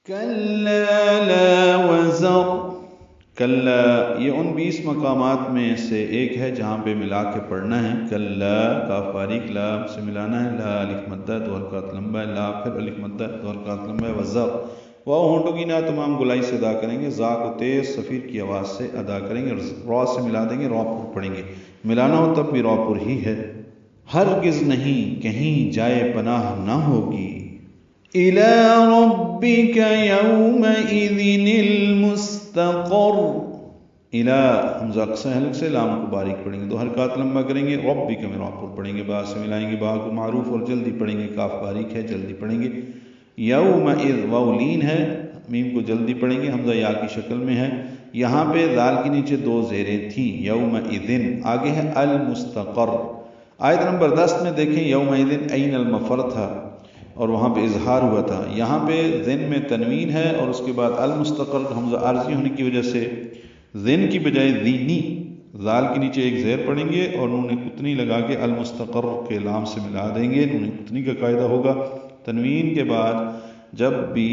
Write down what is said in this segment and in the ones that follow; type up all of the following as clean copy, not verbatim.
کلا لا وزر، کلا یہ ان 20 مقامات میں سے ایک ہے جہاں پہ ملا کے پڑھنا ہے. کلا کاف باریک لا سے ملانا ہے، لا الف مدہ دو حرکات لمبا ہے، لا پھر الف مدہ دو حرکات لمبا ہے، وزر واو ہونٹوں کی نہ تمام گلائی سے ادا کریں گے، زا کو تیز صفیر کی آواز سے ادا کریں گے، را سے ملا دیں گے، را پر پڑھیں گے. ملانا ہو تب بھی را پر ہی ہے. ہرگز نہیں کہیں جائے پناہ نہ ہوگی. إِلَىٰ رَبِّكَ يَوْمَئِذٍ الْمُسْتَقَرُّ. إِلَىٰ حمزہ اقصی حلق سے لام کو باریک پڑھیں گے، دو حرکات لمبا کریں گے، رَبِّكَ میں را پر پڑھیں گے، با سے ملائیں گے، با کو معروف اور جلدی پڑھیں گے، کاف باریک ہے جلدی پڑھیں گے. یومئذ واو لین ہے، میم کو جلدی پڑھیں گے، حمزہ یا کی شکل میں ہے. یہاں پہ دال کے نیچے دو زیریں تھیں، یومئذ آگے ہے المستقر. آیت نمبر 10 میں دیکھیں یومئذ این المفر تھا اور وہاں پہ اظہار ہوا تھا، یہاں پہ ذن میں تنوین ہے اور اس کے بعد المستقر حمزہ عارضی ہونے کی وجہ سے ذن کی بجائے ذینی، ذال کے نیچے ایک زیر پڑھیں گے اور نون قطنی لگا کے المستقر کے لام سے ملا دیں گے. نون قطنی کا قاعدہ ہوگا تنوین کے بعد جب بھی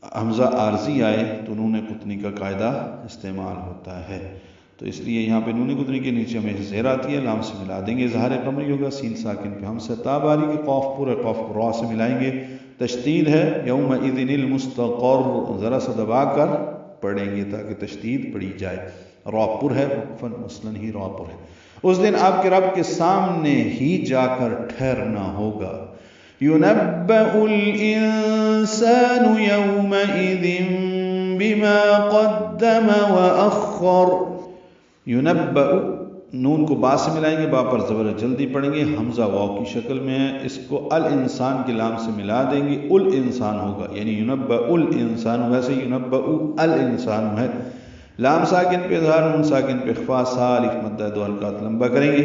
حمزہ عارضی آئے تو نون قطنی کا قاعدہ استعمال ہوتا ہے، تو اس لیے یہاں پہ نون قطنی کے نیچے ہمیں زیر آتی ہے، لام سے ملا دیں گے. اظہار قمری ہوگا سین ساکن پہ ہم سے تا باری کے قاف پورے قاف کو را سے ملائیں گے. تشدید ہے یومئذ المستقر، ذرا سا دبا کر پڑھیں گے تاکہ تشدید پڑھی جائے. را پر ہے وقفاً مثلاً ہی را پر ہے. اس دن آپ کے رب کے سامنے ہی جا کر ٹھہرنا ہوگا. يُنَبَّأُ الْإِنسَانُ يَوْمَئِذٍ بِمَا قَدَّمَ وَأَخَّرَ. يُنَبَّأُ نون کو با سے ملائیں گے، با پر زبر جلدی پڑھیں گے، حمزہ واو کی شکل میں ہے، اس کو الانسان کے لام سے ملا دیں گے، الانسان ہوگا، یعنی يُنَبَّأُ الانسان، ویسے يُنَبَّأُ الانسان ہے. لام ساکن پہ اظہار، نون ساکن پہ اخفا، سا الف مدہ دو حرکات لمبا کریں گے.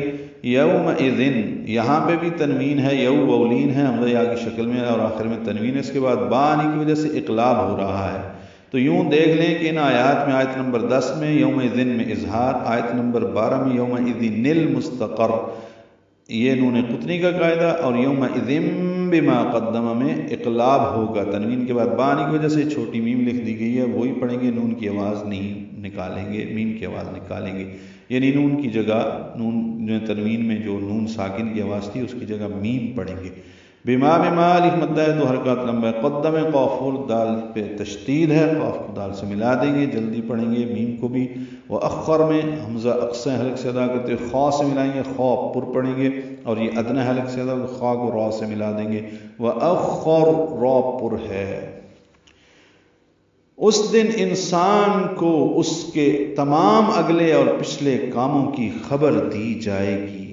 یومئذ یہاں پہ بھی تنوین ہے، یو وولین ہے، حمزہ یا کی شکل میں اور آخر میں تنوین، اس کے بعد با آنے کی وجہ سے اقلاب ہو رہا ہے. تو یوں دیکھ لیں کہ ان آیات میں آیت نمبر 10 میں یومئذ میں اظہار، آیت نمبر 12 میں یومئذ المستقر یہ نون قطنی کا قاعدہ، اور یومئذ بما قدم میں اقلاب ہوگا. تنوین کے بعد با آنے کی وجہ سے چھوٹی میم لکھ دی گئی ہے، وہی پڑھیں گے، نون کی آواز نہیں نکالیں گے، میم کی آواز نکالیں گے، یعنی نون کی جگہ نون جو تنوین میں جو نون ساکن کی آواز تھی اس کی جگہ میم پڑھیں گے. بما الف مدہ ہے، دو حرکات لمبا ہے، قدم قاف دال پہ تشدید ہے، قاف کو دال سے ملا دیں گے، جلدی پڑھیں گے، میم کو بھی. وأخر میں حمزہ اقصی حلق سے ادا کرتے خا سے ملائیں گے، خا پر پڑھیں گے، اور یہ ادنی حلق سے ادا خا کو را سے ملا دیں گے. وأخر را پر ہے. اس دن انسان کو اس کے تمام اگلے اور پچھلے کاموں کی خبر دی جائے گی.